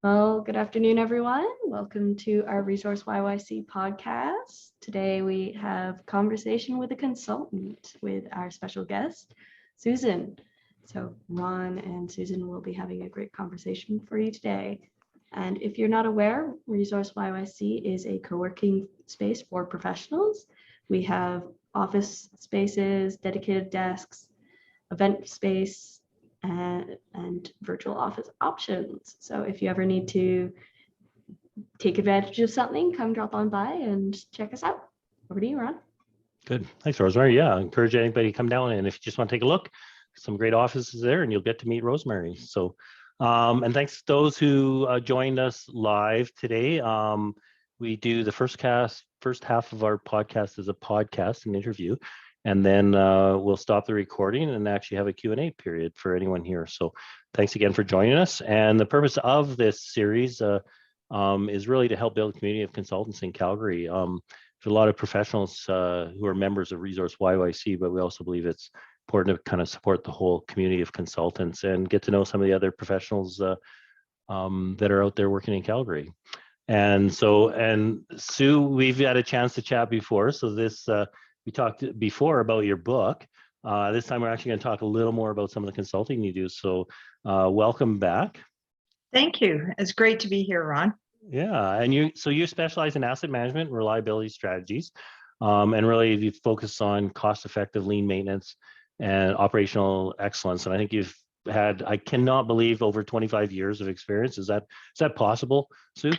Well, good afternoon, everyone. Welcome to our Resource YYC podcast. Today we have conversation with a consultant with our special guest, Susan. So Ron and Susan will be having a great conversation for you today. And if you're not aware, Resource YYC is a co-working space for professionals. We have office spaces, dedicated desks, event space, and virtual office options. So if you ever need to take advantage of something, come drop on by and check us out. Over to you, Ron. Good. Thanks, Rosemary. Yeah, I encourage anybody to come down, and if you just want to take a look, some great offices there, and you'll get to meet Rosemary. So, and thanks to those who joined us live today. We do the first half of our podcast as a podcast, an interview, and then we'll stop the recording and actually have a Q&A period for anyone here. So thanks again for joining us. And the purpose of this series is really to help build a community of consultants in Calgary. There's a lot of professionals who are members of Resource YYC, but we also believe it's important to kind of support the whole community of consultants and get to know some of the other professionals that are out there working in Calgary. And so, and Sue, we've had a chance to chat before. So this, we talked before about your book. This time we're actually going to talk a little more about some of the consulting you do. So welcome back. Thank you. It's great to be here, Ron. Yeah, and you specialize in asset management and reliability strategies, and really you focus on cost-effective lean maintenance and operational excellence. And I think you've had, I cannot believe, over 25 years of experience. Is that possible, Sue?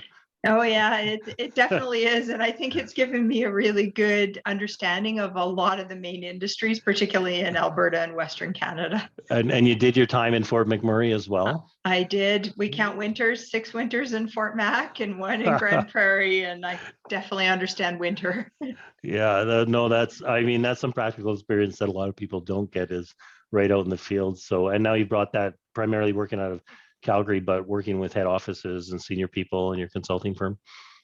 Oh yeah, it definitely is. And I think it's given me a really good understanding of a lot of the main industries, particularly in Alberta and Western Canada. And you did your time in Fort McMurray as well? I did. We count winters, 6 winters in Fort Mac and 1 in Grand Prairie, and I definitely understand winter. Yeah, no, that's some practical experience that a lot of people don't get, is right out in the field. So, and now you brought that primarily working out of Calgary, but working with head offices and senior people in your consulting firm.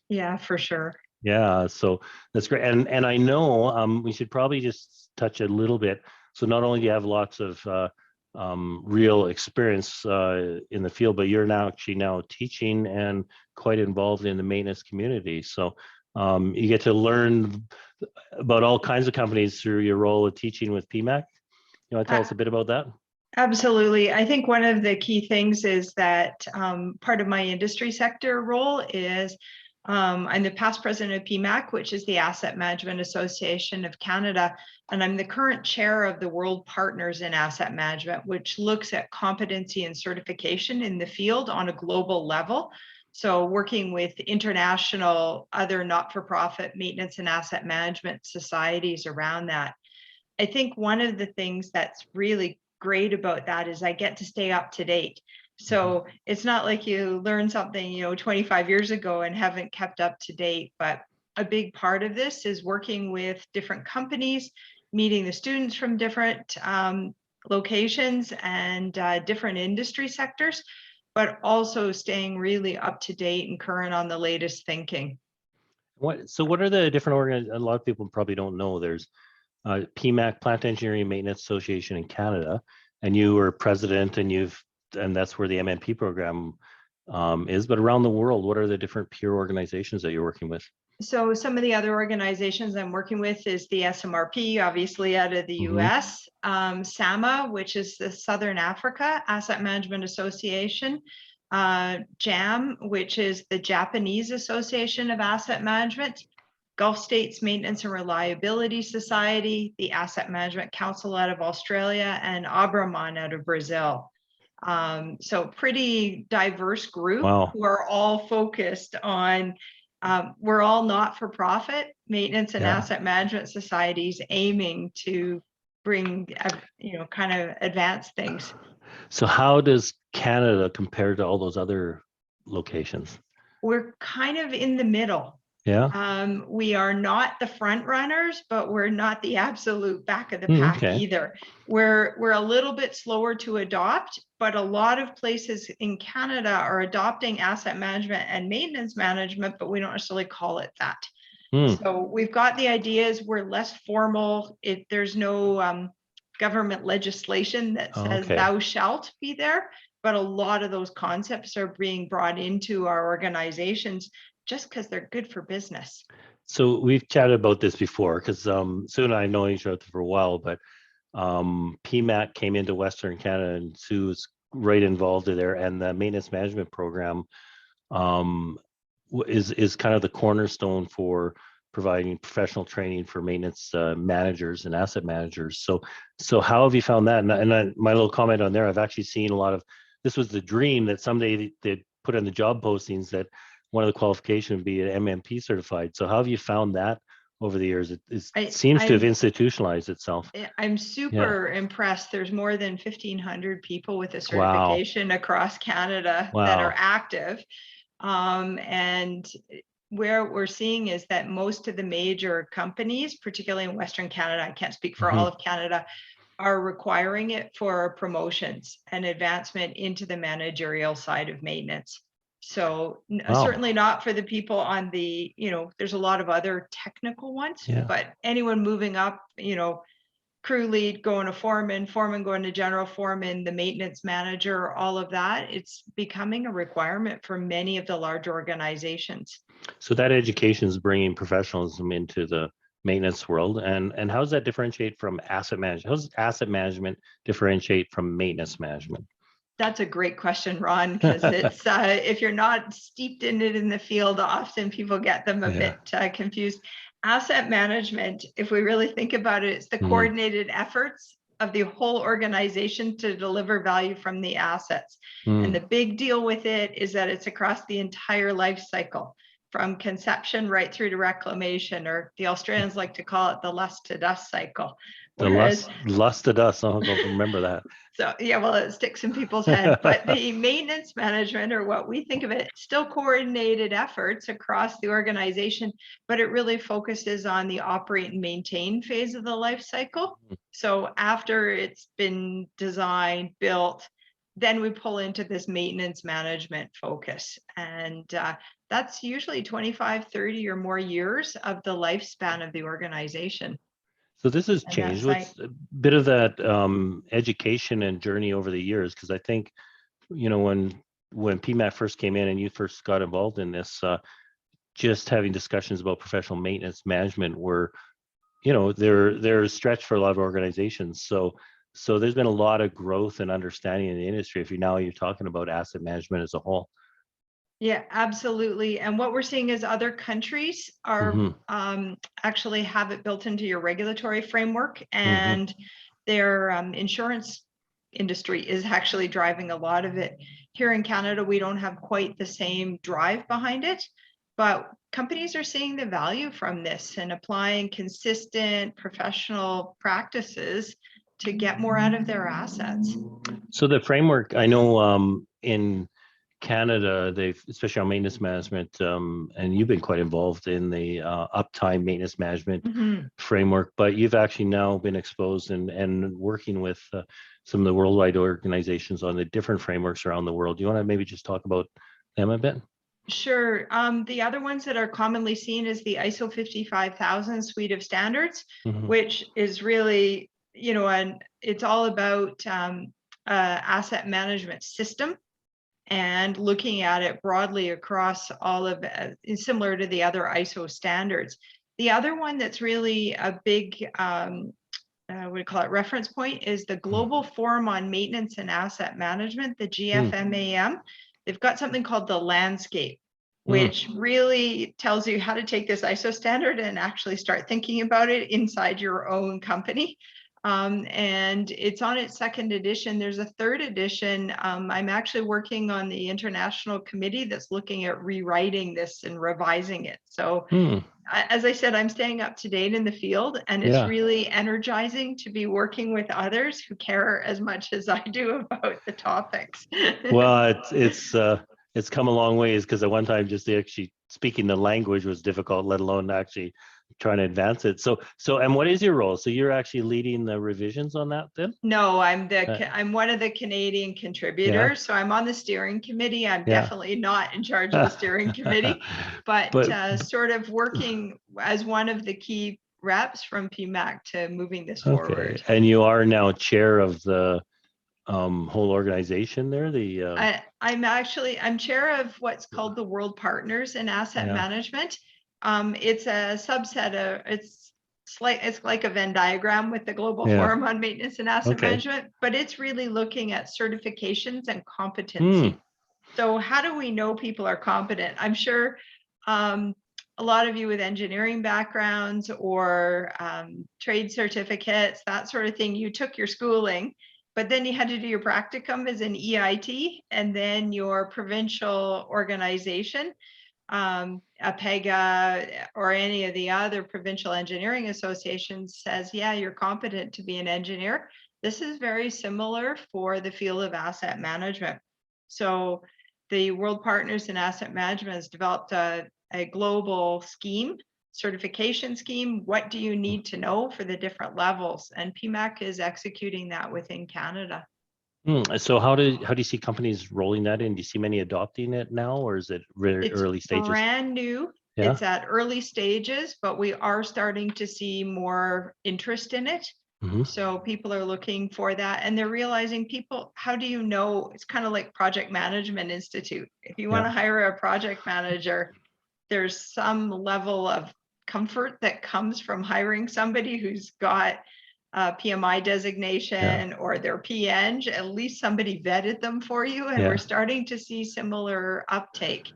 Yeah, for sure. Yeah, so that's great. And I know we should probably just touch a little bit. So not only do you have lots of real experience in the field, but you're now teaching and quite involved in the maintenance community. So you get to learn about all kinds of companies through your role of teaching with PEMAC. You want to tell us a bit about that? Absolutely. I think one of the key things is that part of my industry sector role is I'm the past president of PEMAC, which is the Asset Management Association of Canada, and I'm the current chair of the World Partners in Asset Management, which looks at competency and certification in the field on a global level. So working with international, other not-for-profit maintenance and asset management societies around that. I think one of the things that's really great about that is I get to stay up to date. So it's not like you learn something, 25 years ago and haven't kept up to date, but a big part of this is working with different companies, meeting the students from different locations and different industry sectors, but also staying really up to date and current on the latest thinking. So what are the different organizations? A lot of people probably don't know. There's PEMAC, Plant Engineering and Maintenance Association in Canada, and you were president, and that's where the MNP program is. But around the world, what are the different peer organizations that you're working with? So some of the other organizations I'm working with is the SMRP, obviously out of the US, CAMA, which is the Southern Africa Asset Management Association, JAM, which is the Japanese Association of Asset Management, Gulf States Maintenance and Reliability Society, the Asset Management Council out of Australia, and Abraman out of Brazil. So pretty diverse group. Wow. Who are all focused on, we're all not-for-profit maintenance and asset management societies aiming to bring, kind of advance things. So how does Canada compare to all those other locations? We're kind of in the middle. Yeah. We are not the front runners, but we're not the absolute back of the pack either. We're a little bit slower to adopt, but a lot of places in Canada are adopting asset management and maintenance management, but we don't necessarily call it that. So we've got the ideas. We're less formal. There's no government legislation that says thou shalt be there, but a lot of those concepts are being brought into our organizations just because they're good for business. So we've chatted about this before, because Sue and I know each other for a while, but PEMAC came into Western Canada, and Sue's right involved in there, and the maintenance management program is kind of the cornerstone for providing professional training for maintenance managers and asset managers. So how have you found that? And my little comment on there, I've actually seen a lot of, this was the dream that someday they'd put in the job postings that one of the qualifications would be an MMP certified. So how have you found that over the years? It seems to have institutionalized itself. I'm super impressed. There's more than 1,500 people with a Wow. certification across Canada that are active. And where we're seeing is that most of the major companies, particularly in Western Canada, I can't speak for all of Canada, are requiring it for promotions and advancement into the managerial side of maintenance. So certainly not for the people on the, there's a lot of other technical ones, but anyone moving up, crew lead going to foreman going to general foreman, the maintenance manager, all of that, it's becoming a requirement for many of the large organizations. So that education is bringing professionalism into the maintenance world. And how does that differentiate from asset management? How does asset management differentiate from maintenance management? That's a great question, Ron, because it's if you're not steeped in it in the field, often people get them a bit confused. Asset management, if we really think about it, it's the coordinated efforts of the whole organization to deliver value from the assets. And the big deal with it is that it's across the entire life cycle, from conception right through to reclamation, or the Australians like to call it the lust to dust cycle. Whereas, the lust to dust, I'll remember that. So well, it sticks in people's head, but the maintenance management, or what we think of it, still coordinated efforts across the organization, but it really focuses on the operate and maintain phase of the life cycle. So after it's been designed, built, then we pull into this maintenance management focus. And that's usually 25, 30 or more years of the lifespan of the organization. So this has changed. What's a bit of that education and journey over the years? Because I think, when PEMAC first came in and you first got involved in this, just having discussions about professional maintenance management were, they're a stretch for a lot of organizations. So there's been a lot of growth and understanding in the industry. If you're talking about asset management as a whole. Yeah, absolutely. And what we're seeing is other countries are actually have it built into your regulatory framework, and their insurance industry is actually driving a lot of it. Here in Canada, we don't have quite the same drive behind it, but companies are seeing the value from this and applying consistent professional practices to get more out of their assets. So the framework, I know in Canada, they've, especially on maintenance management, and you've been quite involved in the uptime maintenance management framework, but you've actually now been exposed and working with some of the worldwide organizations on the different frameworks around the world. Do you want to maybe just talk about them a bit? Sure. The other ones that are commonly seen is the ISO 55000 suite of standards, which is really, and it's all about asset management system, and looking at it broadly across all of similar to the other ISO standards. The other one that's really a big, we call it reference point, is the Global Forum on Maintenance and Asset Management, the GFMAM. They've got something called the Landscape, which really tells you how to take this ISO standard and actually start thinking about it inside your own company. And it's on its second edition. There's a third edition. I'm actually working on the international committee that's looking at rewriting this and revising it. So as I said, I'm staying up to date in the field, and it's really energizing to be working with others who care as much as I do about the topics. Well, it's come a long ways, because at one time just actually speaking the language was difficult, let alone actually trying to advance it. So and what is your role? So you're actually leading the revisions on that then? No, I'm one of the Canadian contributors. So I'm on the steering committee. I'm definitely not in charge of the steering committee, but sort of working as one of the key reps from PEMAC to moving this forward. And you are now chair of the whole organization there? I'm chair of what's called the World Partners in Asset Yeah. Management. It's a subset of it's like a Venn diagram with the Global Yeah. Forum on Maintenance and Asset Okay. Management, but it's really looking at certifications and competency. So how do we know people are competent? I'm sure a lot of you with engineering backgrounds or trade certificates, that sort of thing, you took your schooling, but then you had to do your practicum as an EIT, and then your provincial organization, PEGA or any of the other provincial engineering associations says, yeah, you're competent to be an engineer. This is very similar for the field of asset management. So the World Partners in Asset Management has developed a global scheme, certification scheme. What do you need to know for the different levels? And PEMAC is executing that within Canada. So how do you see companies rolling that in? Do you see many adopting it now, or is it really early stages? Brand new. Yeah. It's at early stages, but we are starting to see more interest in it. So people are looking for that, and they're realizing how do you know? It's kind of like Project Management Institute. If you want to hire a project manager, there's some level of comfort that comes from hiring somebody who's got PMI designation or their P.Eng. At least somebody vetted them for you, and we're starting to see similar uptake.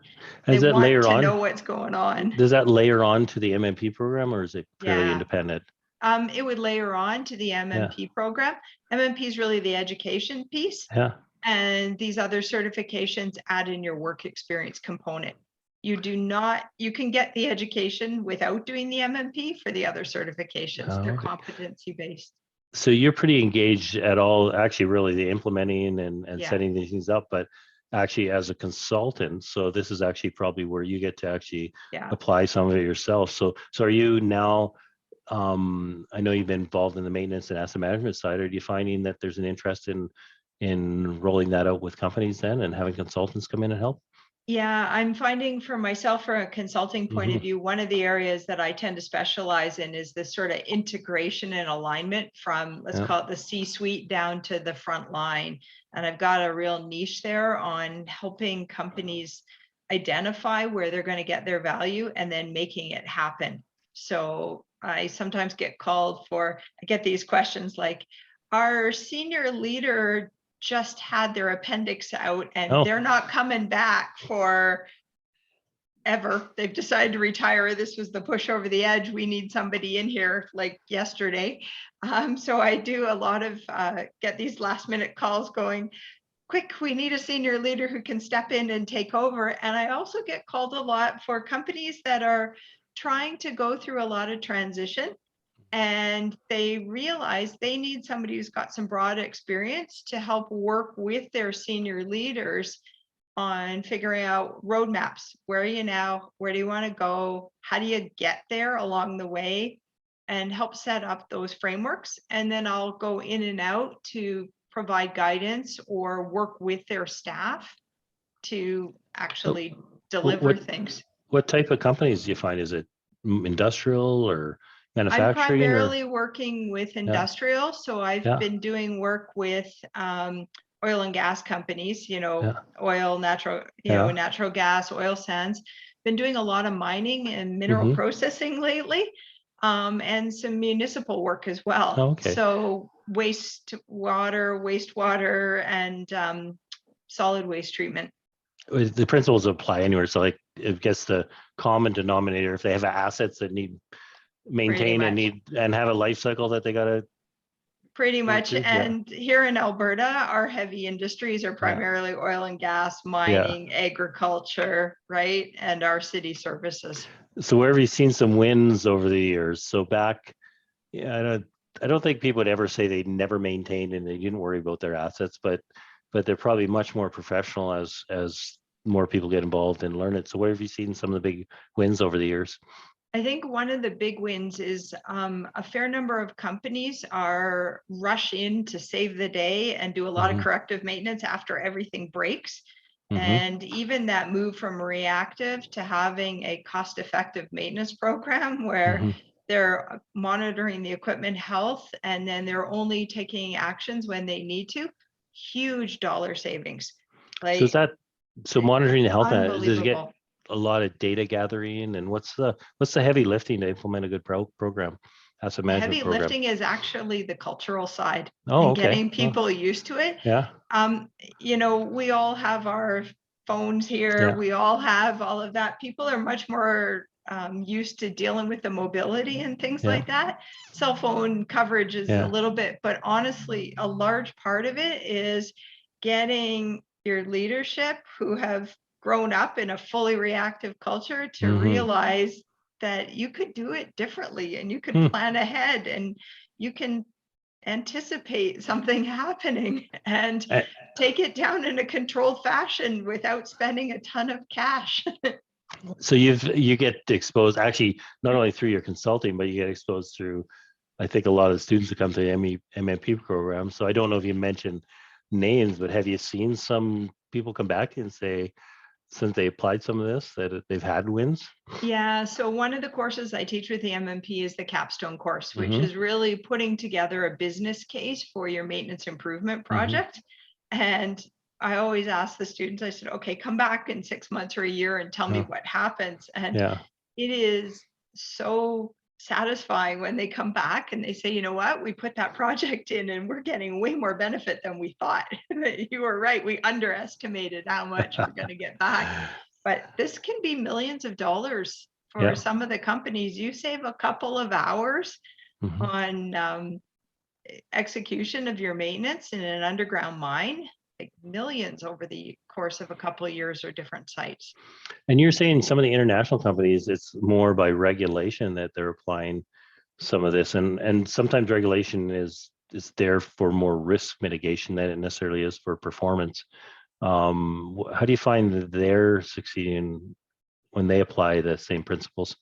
They want to know what's going on. Does that layer on to the MMP program, or is it fairly independent? It would layer on to the MMP program. MMP is really the education piece. And these other certifications add in your work experience component. You can get the education without doing the MMP for the other certifications. They're competency based. So you're pretty engaged at all, actually, really the implementing and setting these things up, but actually as a consultant. So this is actually probably where you get to actually apply some of it yourself. So are you now, I know you've been involved in the maintenance and asset management side. Are you finding that there's an interest in rolling that out with companies then and having consultants come in and help? Yeah, I'm finding for myself, from a consulting point of view, one of the areas that I tend to specialize in is this sort of integration and alignment from, let's call it the C-suite down to the front line. And I've got a real niche there on helping companies identify where they're going to get their value and then making it happen. So I sometimes get I get these questions like, our senior leader just had their appendix out and they're not coming back for ever. They've decided to retire. This was the push over the edge. We need somebody in here like yesterday. So I do a lot of get these last minute calls going, quick, we need a senior leader who can step in and take over. And I also get called a lot for companies that are trying to go through a lot of transition. And they realize they need somebody who's got some broad experience to help work with their senior leaders on figuring out roadmaps. Where are you now? Where do you want to go? How do you get there along the way? And help set up those frameworks. And then I'll go in and out to provide guidance or work with their staff to actually deliver things. What type of companies do you find? Is it industrial or manufacturing? I'm primarily working with industrial. So I've been doing work with oil and gas companies, oil, natural gas, oil sands. Been doing a lot of mining and mineral processing lately, and some municipal work as well. So wastewater, and solid waste treatment. The principles apply anywhere. So like, I guess the common denominator, if they have assets that need maintain and have a life cycle that they got to pretty much. And here in Alberta, our heavy industries are primarily oil and gas, mining, agriculture, right? And our city services. So where have you seen some wins over the years? So back, I don't think people would ever say they never maintained and they didn't worry about their assets, but they're probably much more professional as more people get involved and learn it. So where have you seen some of the big wins over the years? I think one of the big wins is a fair number of companies rush in to save the day and do a lot of corrective maintenance after everything breaks. And even that move from reactive to having a cost-effective maintenance program where they're monitoring the equipment health and then they're only taking actions when they need to. huge dollar savings. So is that, so monitoring the health, does it get Unbelievable. a lot of data gathering, and what's the heavy lifting to implement a good program, asset The management heavy program? lifting is actually the cultural side Oh, and okay. getting people used to it. Yeah. We all have our phones here. Yeah. We all have all of that. People are much more used to dealing with the mobility and things Yeah. like that. Cell phone coverage is Yeah. a little bit, but honestly, a large part of it is getting your leadership who have grown up in a fully reactive culture to Mhm. realize that you could do it differently and you could plan ahead and you can anticipate something happening and Uh, take it down in a controlled fashion without spending a ton of cash. So you get exposed, actually, not only through your consulting, but you get exposed through, I think, a lot of the students who come to the MMP program. So I don't know if you mentioned names, but have you seen some people come back and say, since they applied some of this, that they've had wins? Yeah, so one of the courses I teach with the MMP is the capstone course, which Mhm. is really putting together a business case for your maintenance improvement project. And I always ask the students, I said, okay, come back in 6 months or a year and tell me what happens. And Yeah. it is so satisfying when they come back and they say, you know what, we put that project in and we're getting way more benefit than we thought. You were right, we underestimated how much we're going to get back. But this can be millions of dollars for Yeah. some of the companies. You save a couple of hours Mhm. on execution of your maintenance in an underground mine, like millions over the course of a couple of years or different sites. And you're saying some of the international companies, it's more by regulation that they're applying some of this, and sometimes regulation is there for more risk mitigation than it necessarily is for performance. How do you find that they're succeeding when they apply the same principles?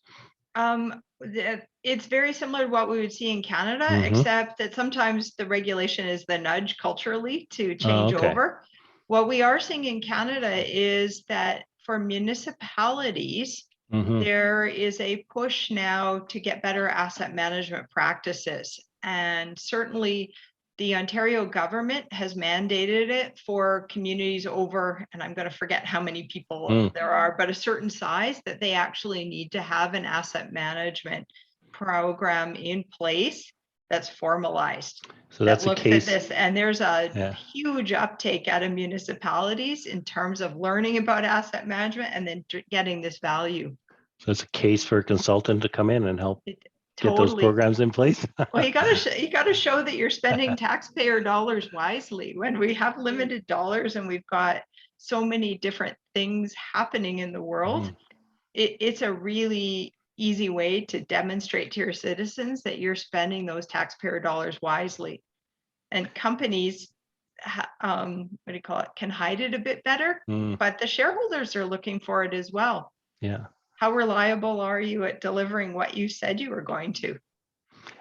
It's very similar to what we would see in Canada, Mhm. except that sometimes the regulation is the nudge culturally to Oh, change okay. over. What we are seeing in Canada is that for municipalities, Mhm. there is a push now to get better asset management practices. And certainly the Ontario government has mandated it for communities over, and I'm going to forget how many people there are, but a certain size that they actually need to have an asset management program in place that's formalized. So that's that a looks case. at this, and there's a Yeah. huge uptake out of municipalities in terms of learning about asset management and then getting this value. So it's a case for a consultant to come in and help get those Totally. programs in place. Well, you got to show that you're spending taxpayer dollars wisely. When we have limited dollars and we've got so many different things happening in the world, Mhm. it's a really easy way to demonstrate to your citizens that you're spending those taxpayer dollars wisely. And companies, can hide it a bit better, but the shareholders are looking for it as well. Yeah. How reliable are you at delivering what you said you were going to?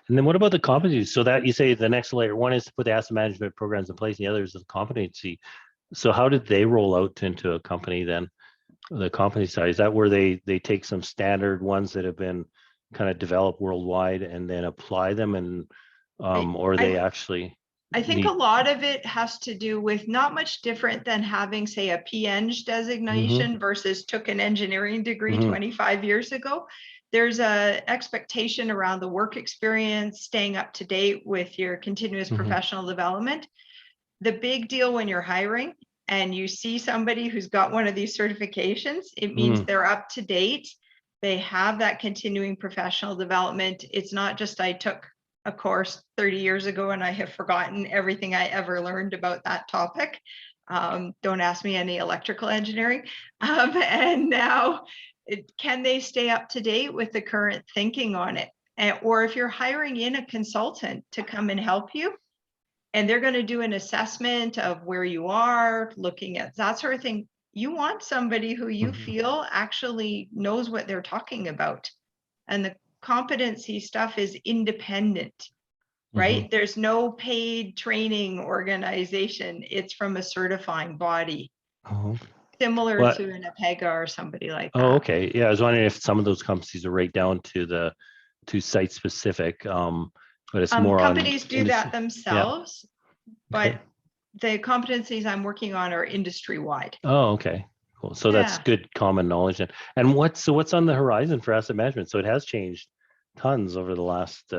And then what about the competencies? So that you say the next layer, one is to put the asset management programs in place, and the other is the competency. So how did they roll out into a company then? The competency side, is that where they take some standard ones that have been kind of developed worldwide and then apply them, and or they actually I think a lot of it has to do with not much different than having, say, a P.Eng designation versus took an engineering degree 25 years ago. There's a expectation around the work experience, staying up to date with your continuous professional development. The big deal when you're hiring and you see somebody who's got one of these certifications, it means they're up to date. They have that continuing professional development. It's not just I took a course 30 years ago and I have forgotten everything I ever learned about that topic. Don't ask me any electrical engineering. And now, can they stay up to date with the current thinking on it? Or if you're hiring in a consultant to come and help you, and they're going to do an assessment of where you are, looking at that sort of thing, you want somebody who you feel actually knows what they're talking about. And the competency stuff is independent, right? There's no paid training organization. It's from a certifying body, similar to an APEGA or somebody like that. Oh, okay. Yeah, I was wondering if some of those competencies are right down to site specific, but it's more companies do that themselves, but the competencies I'm working on are industry-wide. Oh, okay. Cool. So that's Yeah. good common knowledge. And what's on the horizon for asset management? So it has changed tons over the last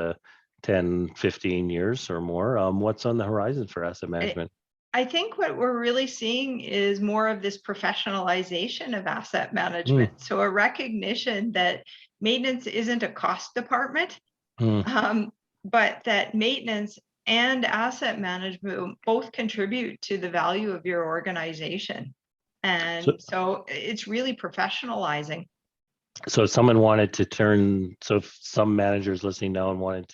10, 15 years or more. What's on the horizon for asset management? I think what we're really seeing is more of this professionalization of asset management. So a recognition that maintenance isn't a cost department, but that maintenance and asset management both contribute to the value of your organization. And so it's really professionalizing. So if someone wanted to so if some managers listening now and wanted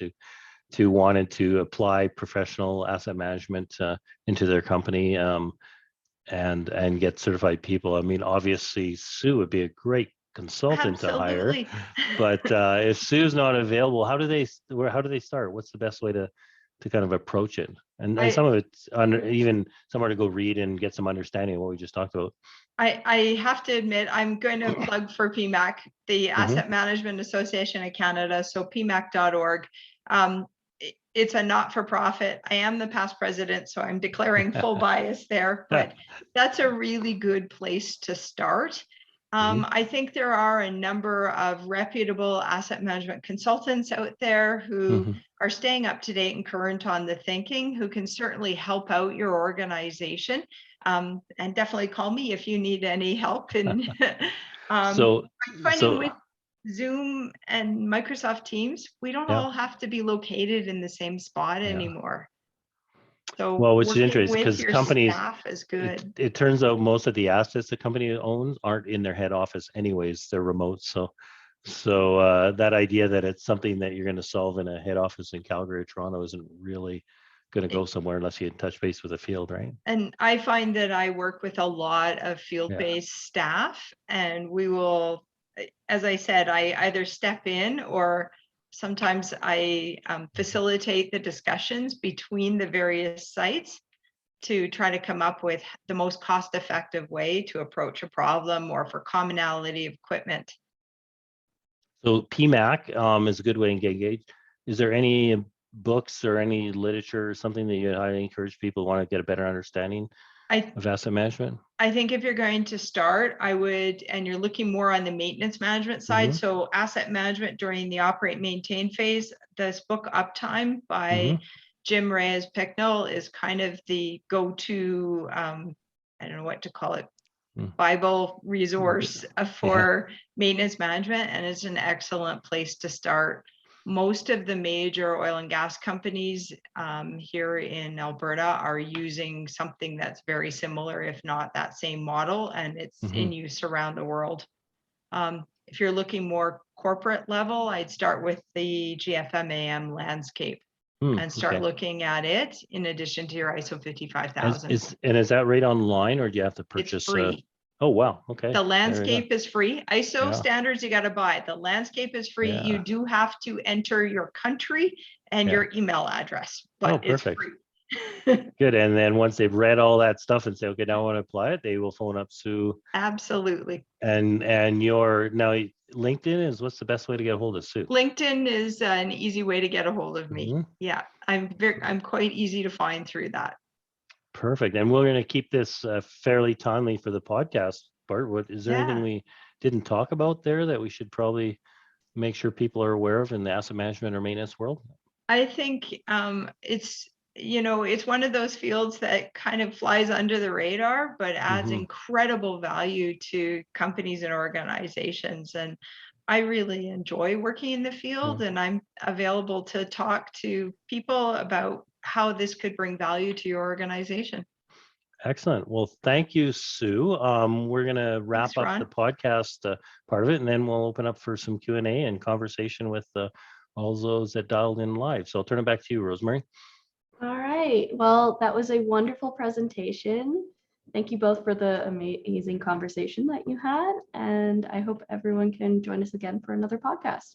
to apply professional asset management into their company and get certified people, I mean, obviously Sue would be a great consultant to hire. But if Sue's not available, how do they start? What's the best way to kind of approach it? And some of it's even somewhere to go read and get some understanding of what we just talked about. I have to admit, I'm going to plug for PEMAC, the Asset Management Association of Canada, so PEMAC.org. It's a not-for-profit. I am the past president, so I'm declaring full bias there, but that's a really good place to start. I think there are a number of reputable asset management consultants out there who are staying up to date and current on the thinking, who can certainly help out your organization. And definitely call me if you need any help. And so with Zoom and Microsoft Teams, we don't all have to be located in the same spot anymore. So well, which is interesting because companies, staff is good. It turns out most of the assets the company owns aren't in their head office anyways, they're remote. So that idea that it's something that you're going to solve in a head office in Calgary or Toronto isn't really going to go somewhere unless you touch base with the field, right? And I find that I work with a lot of field-based staff, and we will, as I said, I either step in or sometimes I facilitate the discussions between the various sites to try to come up with the most cost-effective way to approach a problem or for commonality of equipment. So PEMAC is a good way to get engaged. Is there any books or any literature or something that you highly encourage people who want to get a better understanding of asset management? I think if you're going to start, I would, and you're looking more on the maintenance management side, so asset management during the operate maintain phase, this book Uptime by Jim Reyes-Picknell is kind of the go-to, I don't know what to call it, Bible resource for maintenance management, and it's an excellent place to start. Most of the major oil and gas companies here in Alberta are using something that's very similar, if not that same model, and it's in use around the world. If you're looking more corporate level, I'd start with the GFMAM landscape and start looking at it in addition to your ISO 55000. Is that right online, or do you have to purchase? It's free. Oh, wow. Okay. The landscape is free. ISO standards you got to buy. The landscape is free. You do have to enter your country and your email address, but it's free. Good. And then once they've read all that stuff and say, okay, now I want to apply it, they will phone up Sue. Absolutely. And your now LinkedIn is, what's the best way to get a hold of Sue? LinkedIn is an easy way to get a hold of me. Yeah, I'm quite easy to find through that. Perfect. And we're going to keep this fairly timely for the podcast part. Is there anything we didn't talk about there that we should probably make sure people are aware of in the asset management or maintenance world? I think it's one of those fields that kind of flies under the radar, but adds incredible value to companies and organizations. And I really enjoy working in the field, and I'm available to talk to people about how this could bring value to your organization. Excellent. Well, thank you, Sue. We're going to wrap up the podcast part of it, and then we'll open up for some Q&A and conversation with all those that dialed in live. So I'll turn it back to you, Rosemary. All right. Well, that was a wonderful presentation. Thank you both for the amazing conversation that you had, and I hope everyone can join us again for another podcast.